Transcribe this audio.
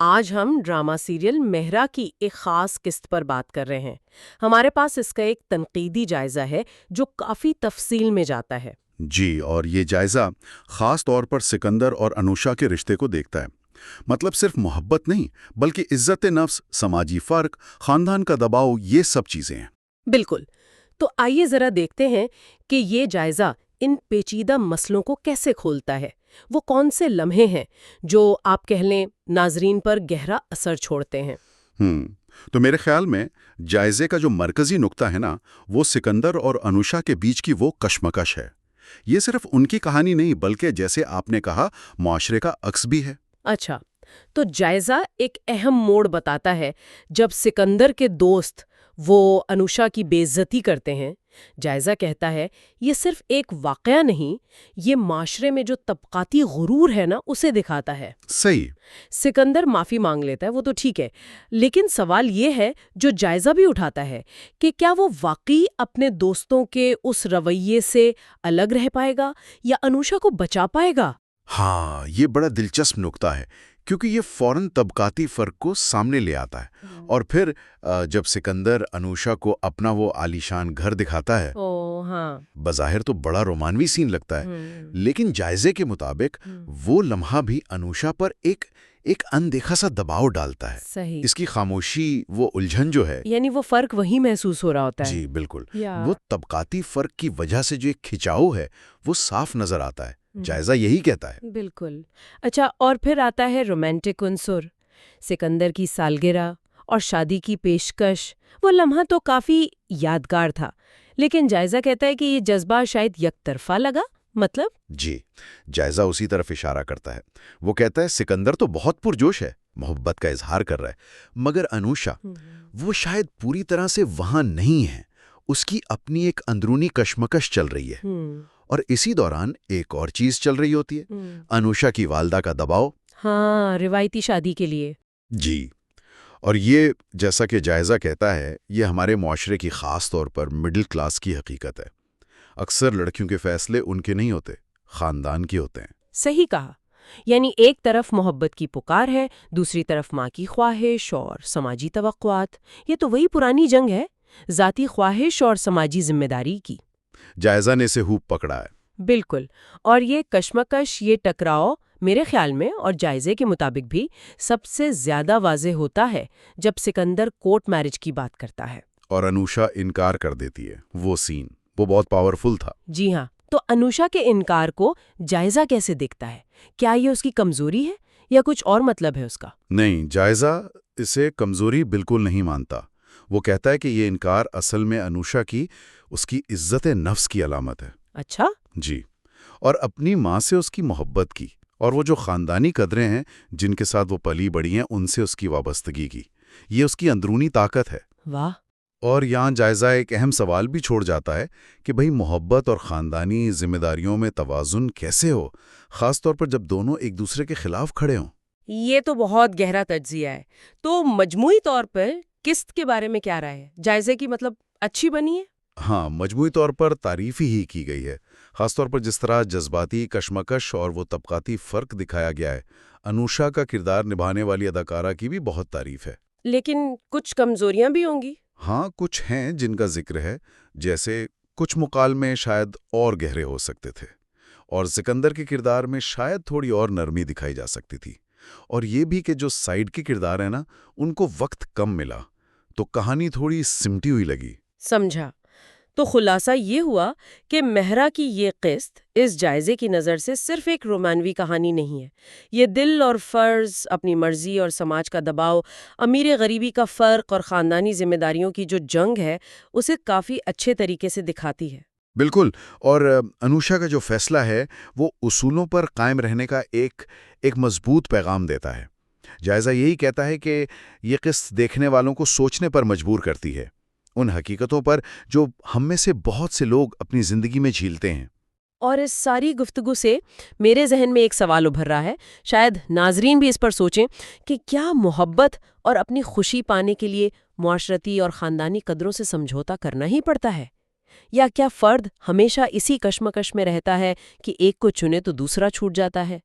آج ہم drama serial مہرا کی ایک خاص قسط پر بات کر رہے ہیں۔ ہمارے پاس اس کا ایک تنقیدی جائزہ ہے جو کافی تفصیل میں جاتا ہے۔ جی، اور یہ جائزہ خاص طور پر سکندر اور انوشا کے رشتے کو دیکھتا ہے۔ مطلب صرف محبت نہیں، بلکہ عزت نفس، سماجی فرق، خاندان کا دباؤ، یہ سب چیزیں ہیں۔ بالکل۔ تو آئیے ذرا دیکھتے ہیں کہ یہ جائزہ ان پیچیدہ مسئلوں کو کیسے کھولتا ہے۔ وہ کون سے لمحے ہیں جو آپ کہہ لیں ناظرین پر گہرا اثر چھوڑتے ہیں؟ تو میرے خیال میں جائزے کا جو مرکزی نقطہ ہے نا، وہ سکندر اور انوشا کے بیچ کی وہ کشمکش ہے۔ یہ صرف ان کی کہانی نہیں، بلکہ جیسے آپ نے کہا، معاشرے کا عکس بھی ہے۔ اچھا، تو جائزہ ایک اہم موڑ بتاتا ہے جب سکندر کے دوست وہ انوشا کی بے عزتی کرتے ہیں۔ جائزہ کہتا ہے یہ صرف ایک واقعہ نہیں، یہ معاشرے میں جو طبقاتی غرور ہے نا اسے دکھاتا ہے۔ صحیح۔ سکندر معافی مانگ لیتا ہے، وہ تو ٹھیک ہے، لیکن سوال یہ ہے جو جائزہ بھی اٹھاتا ہے کہ کیا وہ واقعی اپنے دوستوں کے اس رویے سے الگ رہ پائے گا یا انوشا کو بچا پائے گا؟ ہاں، یہ بڑا دلچسپ نقطہ ہے، کیونکہ یہ فوراً طبقاتی فرق کو سامنے لے آتا ہے۔ اور پھر جب سکندر انوشا کو اپنا وہ عالیشان گھر دکھاتا ہے، ہاں، بظاہر تو بڑا رومانوی سین لگتا ہے، لیکن جائزے کے مطابق وہ لمحہ بھی انوشا پر ایک اندیکھا سا دباؤ ڈالتا ہے۔ صحیح۔ اس کی خاموشی، وہ الجھن جو ہے، یعنی وہ فرق وہی محسوس ہو رہا ہوتا ہے۔ جی بالکل، وہ طبقاتی فرق کی وجہ سے جو ایک کھچاؤ ہے وہ صاف نظر آتا ہے۔ جائزہ یہی کہتا ہے۔ بالکل۔ اچھا، اور پھر آتا ہے رومانٹک عنصر۔ سکندر کی سالگرہ اور شادی کی پیشکش، وہ لمحہ تو کافی یادگار تھا، لیکن جائزہ کہتا ہے کہ یہ جذبہ شاید یک طرفہ لگا۔ مطلب؟ جی، جائزہ اسی طرف اشارہ کرتا ہے۔ وہ کہتا ہے سکندر تو بہت پرجوش ہے، محبت کا اظہار کر رہا ہے، مگر انوشا وہ شاید پوری طرح سے وہاں نہیں ہے۔ اس کی اپنی ایک اندرونی کشمکش چل رہی ہے۔ اور اسی دوران ایک اور چیز چل رہی ہوتی ہے، انوشا کی والدہ کا دباؤ۔ ہاں، روایتی شادی کے لیے۔ جی، اور یہ جیسا کہ جائزہ کہتا ہے، یہ ہمارے معاشرے کی خاص طور پر مڈل کلاس کی حقیقت ہے۔ اکثر لڑکیوں کے فیصلے ان کے نہیں ہوتے، خاندان کے ہوتے ہیں۔ صحیح کہا۔ یعنی ایک طرف محبت کی پکار ہے، دوسری طرف ماں کی خواہش اور سماجی توقعات۔ یہ تو وہی پرانی جنگ ہے، ذاتی خواہش اور سماجی ذمہ داری کی۔ جائزہ نے اسے خوب پکڑا ہے۔ بالکل، اور یہ کشمکش، یہ ٹکراؤ میرے خیال میں اور جائزے کے مطابق بھی سب سے زیادہ واضح ہوتا ہے جب سکندر کورٹ میرج کی بات کرتا ہے اور انوشا انکار کر دیتی ہے۔ وہ سین وہ بہت پاورفل تھا۔ جی ہاں، تو انوشا کے انکار کو جائزہ کیسے دیکھتا ہے؟ کیا یہ اس کی کمزوری ہے یا کچھ اور مطلب ہے اس کا؟ نہیں، جائزہ اسے کمزوری بالکل نہیں مانتا۔ وہ کہتا ہے کہ یہ انکار اصل میں انوشا کی اس کی عزت نفس کی علامت ہے۔ اچھا؟ جی، اور اپنی ماں سے اس کی محبت کی، اور وہ جو خاندانی قدریں ہیں جن کے ساتھ وہ پلی بڑی ہیں، ان سے اس کی وابستگی کی۔ یہ اس کی اندرونی طاقت ہے۔ واہ! اور یہاں جائزہ ایک اہم سوال بھی چھوڑ جاتا ہے کہ بھئی محبت اور خاندانی ذمہ داریوں میں توازن کیسے ہو، خاص طور پر جب دونوں ایک دوسرے کے خلاف کھڑے ہوں۔ یہ تو بہت گہرا تجزیہ ہے۔ تو مجموعی طور پر قسط کے بارے میں کیا رائے ہے؟ جائزے کی مطلب اچھی بنی ہے؟ ہاں، مجموعی طور پر تعریف ہی کی گئی ہے، خاص طور پر جس طرح جذباتی کشمکش اور وہ طبقاتی فرق دکھایا گیا ہے۔ انوشا کا کردار نبھانے والی اداکارہ کی بھی بہت تعریف ہے۔ لیکن کچھ کمزوریاں بھی ہوں گی۔ ہاں، کچھ ہیں جن کا ذکر ہے، جیسے کچھ مکالمے شاید اور گہرے ہو سکتے تھے، اور سکندر کے کردار میں شاید تھوڑی اور نرمی دکھائی جا سکتی تھی، اور یہ بھی کہ جو سائیڈ کے کردار ہیں نا، ان کو وقت کم ملا تو کہانی تھوڑی سمٹی ہوئی لگی۔ سمجھا۔ تو خلاصہ یہ ہوا کہ مہرا کی یہ قسط اس جائزے کی نظر سے صرف ایک رومانوی کہانی نہیں ہے۔ یہ دل اور فرض، اپنی مرضی اور سماج کا دباؤ، امیر غریبی کا فرق اور خاندانی ذمہ داریوں کی جو جنگ ہے اسے کافی اچھے طریقے سے دکھاتی ہے۔ بالکل، اور انوشا کا جو فیصلہ ہے وہ اصولوں پر قائم رہنے کا ایک مضبوط پیغام دیتا ہے۔ جائزہ یہی کہتا ہے کہ یہ قسط دیکھنے والوں کو سوچنے پر مجبور کرتی ہے، ان حقیقتوں پر جو ہم میں سے بہت سے لوگ اپنی زندگی میں جھیلتے ہیں۔ اور اس ساری گفتگو سے میرے ذہن میں ایک سوال ابھر رہا ہے، شاید ناظرین بھی اس پر سوچیں کہ کیا محبت اور اپنی خوشی پانے کے لیے معاشرتی اور خاندانی قدروں سے سمجھوتا کرنا ہی پڑتا ہے؟ یا کیا فرد ہمیشہ اسی کشمکش میں رہتا ہے کہ ایک کو چنے تو دوسرا چھوٹ جاتا ہے؟